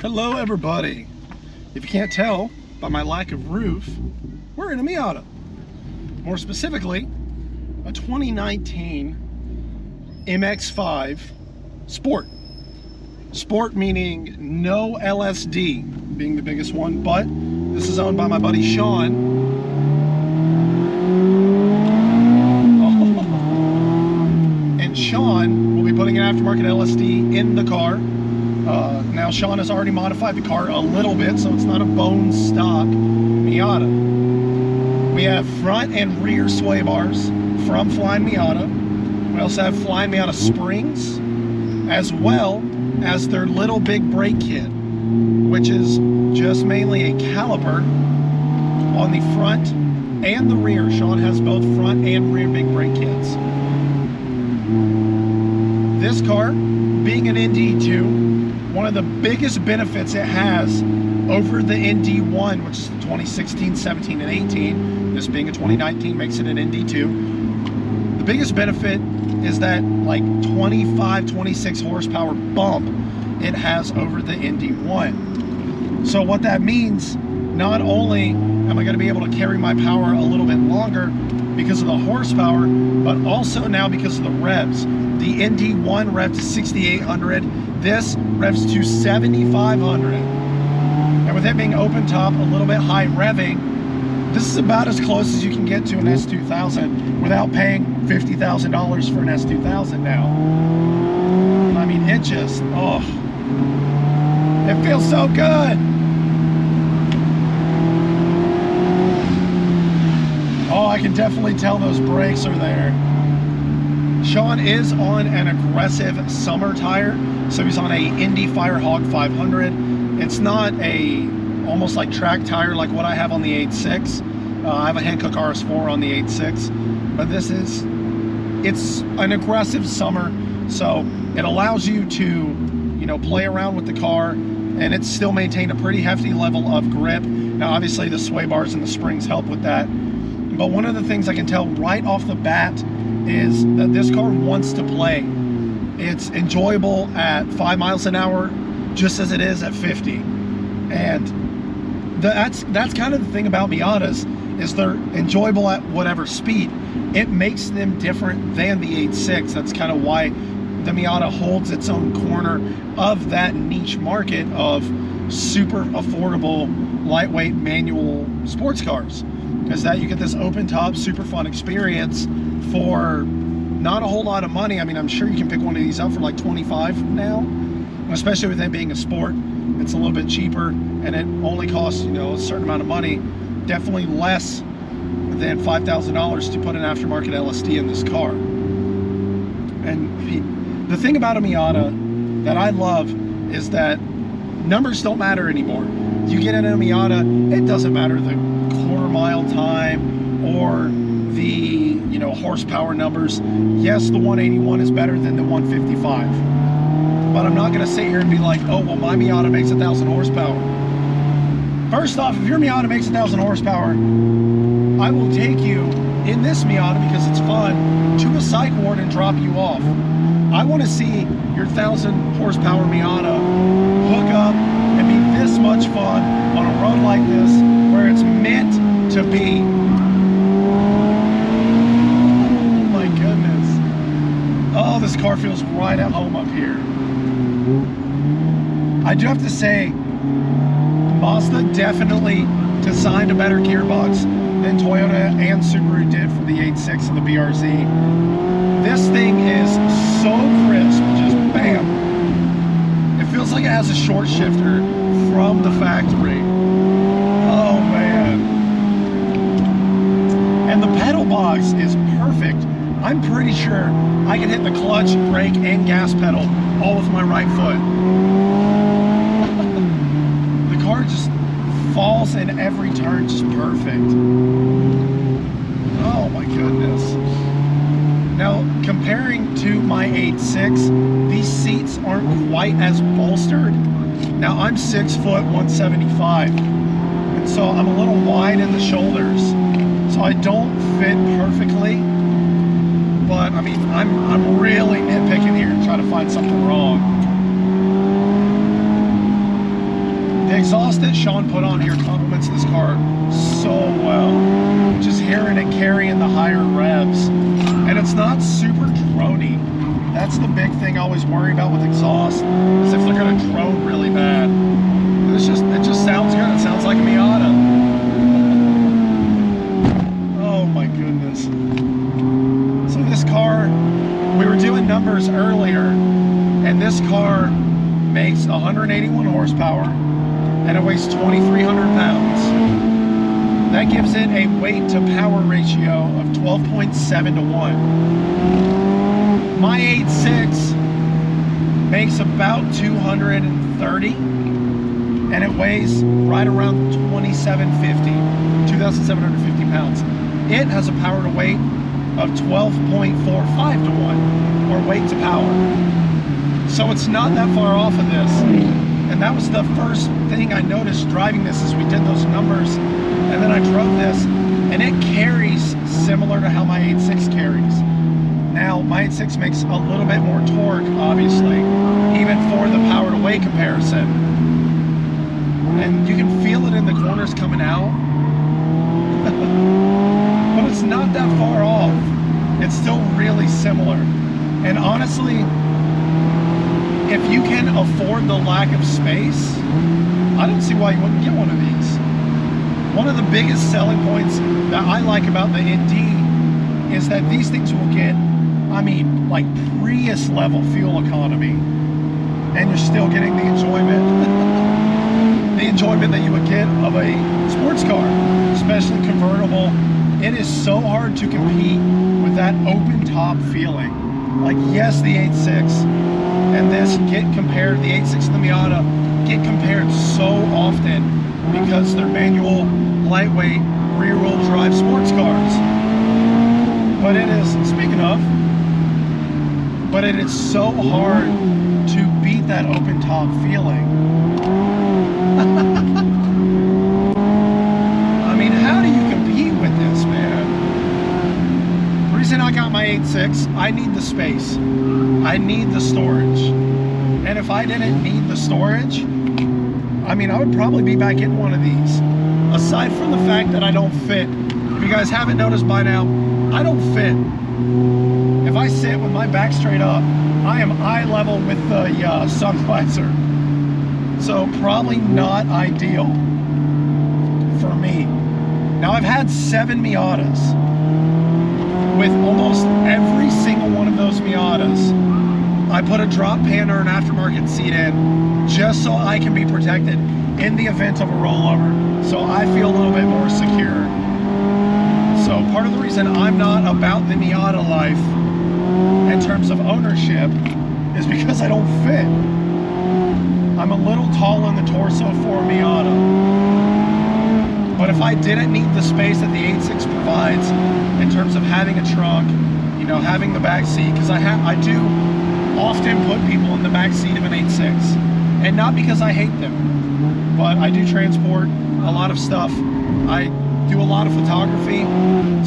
Hello everybody. If you can't tell by my lack of roof, we're in a Miata. More specifically, a 2019 MX-5 Sport. Sport meaning no LSD being the biggest one, but this is owned by my buddy Sean. And Sean will be putting an aftermarket LSD in the car. Now Sean has already modified the car a little bit, so it's not a bone stock Miata. We have front and rear sway bars from Flying Miata. We also have Flying Miata springs, as well as their little big brake kit, which is just mainly a caliper on the front and the rear. Sean has both front and rear big brake kits. This car, being an ND2, one of the biggest benefits it has over the ND1, which is the 2016, 17, and 18, this being a 2019 makes it an ND2. The biggest benefit is that like 25, 26 horsepower bump it has over the ND1. So what that means, not only am I going to be able to carry my power a little bit longer because of the horsepower, but also now because of the revs. The ND1 revs to 6,800. This revs to 7,500. And with it being open top, a little bit high revving, this is about as close as you can get to an S2000 without paying $50,000 for an S2000 now. I mean, it just, oh, it feels so good. Oh, I can definitely tell those brakes are there. Sean is on an aggressive summer tire, so he's on a Indy Firehawk 500. It's not a almost like track tire like what I have on the 8.6. I have a Hankook RS4 on the 8.6, but it's an aggressive summer, so it allows you to, you know, play around with the car, and it's still maintained a pretty hefty level of grip. Now, obviously, the sway bars and the springs help with that, but one of the things I can tell right off the bat is that this car wants to play. It's enjoyable at 5 miles an hour, just as it is at 50. And that's kind of the thing about Miatas, is they're enjoyable at whatever speed. It makes them different than the 8.6. That's kind of why the Miata holds its own corner of that niche market of super affordable, lightweight manual sports cars. Is that you get this open top, super fun experience for not a whole lot of money. I mean, I'm sure you can pick one of these up for like 25 now, especially with it being a sport. It's a little bit cheaper, and it only costs, you know, a certain amount of money, definitely less than $5,000 to put an aftermarket LSD in this car. And the thing about a Miata that I love is that numbers don't matter anymore. You get in a Miata, it doesn't matter the quarter mile time or the, you know, horsepower numbers. Yes, the 181 is better than the 155, but I'm not going to sit here and be like, oh, well, my Miata makes 1,000 horsepower. First off, if your Miata makes 1,000 horsepower, I will take you in this Miata, because it's fun, to a psych ward and drop you off. I want to see your 1,000 horsepower Miata hook up and be this much fun on a road like this, where it's meant to be. Oh, this car feels right at home up here. I do have to say, Mazda definitely designed a better gearbox than Toyota and Subaru did for the 8.6 and the BRZ. This thing is so crisp, just bam. It feels like it has a short shifter from the factory. Oh man. And the pedal box is perfect. I'm pretty sure I can hit the clutch, brake, and gas pedal all with my right foot. The car just falls in every turn just perfect. Oh my goodness. Now, comparing to my 8.6, these seats aren't quite as bolstered. Now, I'm 6 foot 175, and so I'm a little wide in the shoulders, so I don't fit perfectly. But I mean, I'm really nitpicking here to try to find something wrong. exhaust that Sean put on here complements this car so well. Just hearing it carrying the higher revs. And it's not super droney. That's the big thing I always worry about with exhaust, is if they're gonna drone really bad. And it just sounds good. It sounds like a Miata. Oh my goodness. So this car, we were doing numbers earlier, and this car makes 181 horsepower and it weighs 2,300 pounds. That gives it a weight to power ratio of 12.7 to 1. My 8.6 makes about 230 and it weighs right around 2,750 pounds. It has a power to weight of 12.45 to 1, or weight to power. So it's not that far off of this. And that was the first thing I noticed driving this, as we did those numbers, and then I drove this, and it carries similar to how my 8.6 carries. Now, my 8.6 makes a little bit more torque, obviously, even for the power to weight comparison. And you can feel it in the corners coming out. But it's not that far off. It's still really similar. And honestly, if you can afford the lack of space, I don't see why you wouldn't get one of these. One of the biggest selling points that I like about the ND is that these things will get, I mean, like Prius level fuel economy, and you're still getting the enjoyment, the enjoyment that you would get of a sports car, especially convertible. It is so hard to compete with that open top feeling. Like, yes, the 8.6 and this get compared, the 8.6 and the Miata get compared so often because they're manual, lightweight, rear-wheel drive sports cars. But it is, speaking of, but it is so hard to beat that open top feeling. I mean, how do you compete with this, man? The reason I got my 8.6, I need the space. I need the storage. And if I didn't need the storage, I mean, I would probably be back in one of these. Aside from the fact that I don't fit. If you guys haven't noticed by now, I don't fit. If I sit with my back straight up, I am eye level with the sun visor. So probably not ideal for me. Now, I've had 7 Miatas. With almost every single one of those Miatas, I put a drop pan or an aftermarket seat in just so I can be protected in the event of a rollover, so I feel a little bit more secure. So part of the reason I'm not about the Miata life in terms of ownership is because I don't fit. I'm a little tall in the torso for a Miata. But if I didn't need the space that the 8.6 provides in terms of having a trunk, you know, having the back seat, because I do often put people in the back seat of an 8.6, and not because I hate them, but I do transport a lot of stuff. I do a lot of photography,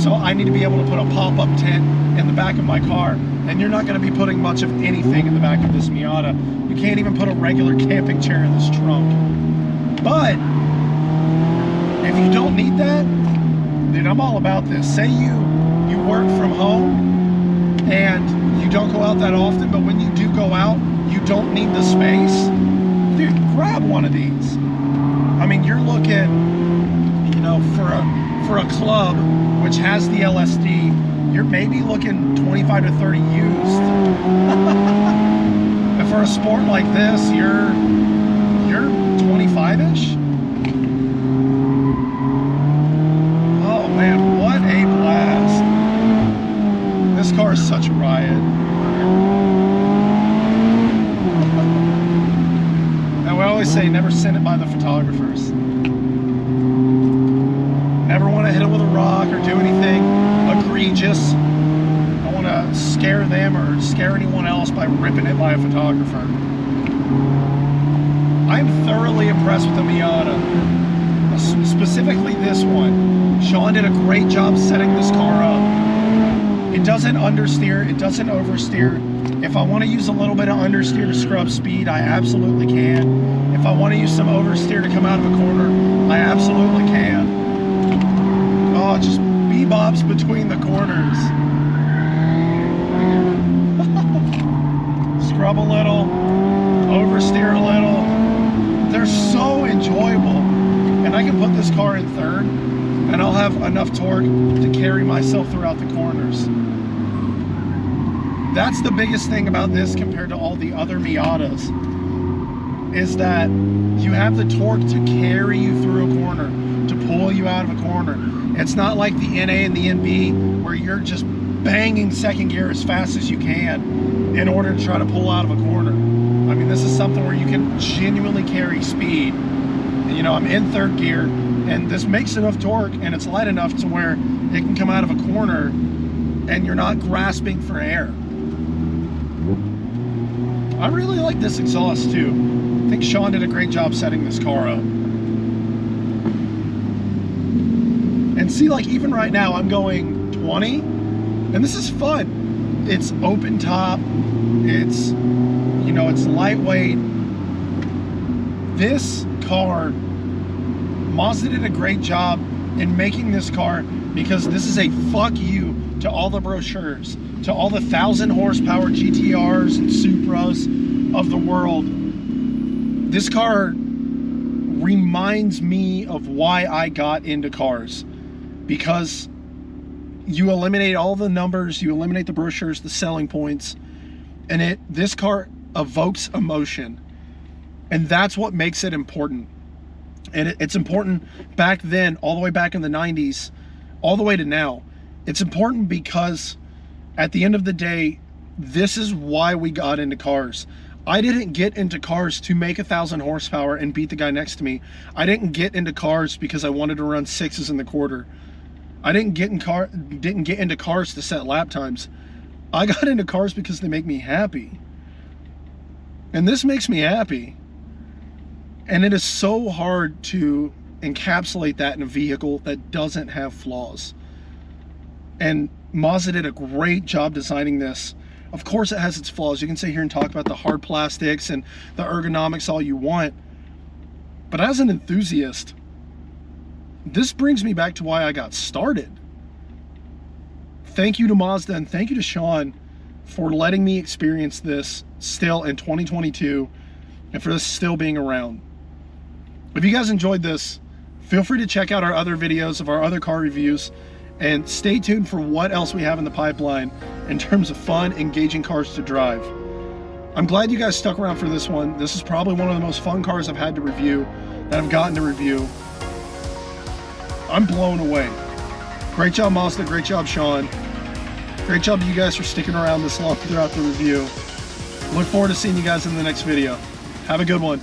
so I need to be able to put a pop-up tent in the back of my car, and you're not going to be putting much of anything in the back of this Miata. You can't even put a regular camping chair in this trunk. But if you don't need that, then I'm all about this. Say you work from home and you don't go out that often, but when you do go out, you don't need the space. Dude, grab one of these. I mean, you're looking, you know, for a club which has the LSD, you're maybe looking 25 to 30 used. And for a sport like this, you're 25-ish. Man, what a blast. This car is such a riot. And we always say never send it by the photographers. Never want to hit it with a rock or do anything egregious. I want to scare them or scare anyone else by ripping it by a photographer. I'm thoroughly impressed with the Miata. Specifically this one. Sean did a great job setting this car up. It doesn't understeer, it doesn't oversteer. If I want to use a little bit of understeer to scrub speed, I absolutely can. If I want to use some oversteer to come out of a corner, I absolutely can. Oh, just bebobs between the corners. Scrub a little, oversteer a little. They're so enjoyable. And I can put this car in third, and I'll have enough torque to carry myself throughout the corners. That's the biggest thing about this compared to all the other Miatas, is that you have the torque to carry you through a corner, to pull you out of a corner. It's not like the NA and the NB where you're just banging second gear as fast as you can in order to try to pull out of a corner. I mean, this is something where you can genuinely carry speed. You know, I'm in third gear, and this makes enough torque, and it's light enough to where it can come out of a corner and you're not grasping for air. I really like this exhaust too. I think Sean did a great job setting this car up. And see, like, even right now I'm going 20, and this is fun. It's open top, it's, you know, it's lightweight. This car, Mazda did a great job in making this car, because this is a fuck you to all the brochures, to all the 1,000 horsepower GTRs and Supras of the world. This car reminds me of why I got into cars, because you eliminate all the numbers, you eliminate the brochures, the selling points, and this car evokes emotion, and that's what makes it important. And it's important back then, all the way back in the 90s, all the way to now. It's important because at the end of the day, this is why we got into cars. I didn't get into cars to make 1,000 horsepower and beat the guy next to me. I didn't get into cars because I wanted to run sixes in the quarter. I didn't get into cars to set lap times. I got into cars because they make me happy. And this makes me happy. And it is so hard to encapsulate that in a vehicle that doesn't have flaws. And Mazda did a great job designing this. Of course it has its flaws. You can sit here and talk about the hard plastics and the ergonomics all you want. But as an enthusiast, this brings me back to why I got started. Thank you to Mazda, and thank you to Sean for letting me experience this still in 2022, and for this still being around. If you guys enjoyed this, feel free to check out our other videos of our other car reviews, and stay tuned for what else we have in the pipeline in terms of fun, engaging cars to drive. I'm glad you guys stuck around for this one. This is probably one of the most fun cars I've had to review, that I've gotten to review. I'm blown away. Great job, Mazda. Great job, Sean. Great job to you guys for sticking around this long throughout the review. Look forward to seeing you guys in the next video. Have a good one.